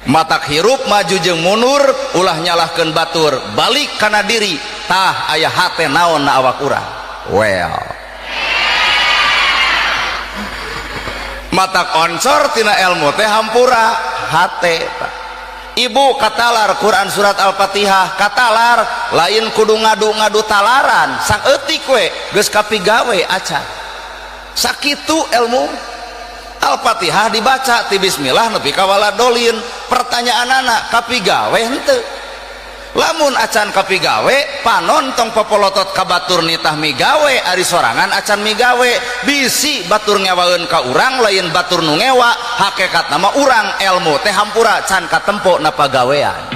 matak hirup maju jeung mundur ulah nyalahkeun batur balik kana diri tah aya hate naon na awak urang well matak onsor tina ilmu teh hampura hate ibu katalar Quran surat Al-Fatihah katalar lain kudu ngadu-ngadu talaran sang eutik we geus kapigawe acan sakitu ilmu Al-Fatihah dibaca ti bismillah nepi ka waladolin pertanyaan anak kapigawe henteu lamun acan kapigawe panon tong popolotot ka batur nitah migawe ari sorangan acan migawe bisi batur ngewaeun ka urang lain batur nu ngewa hakikat nama urang ilmu teh hampura can katempo na pagawean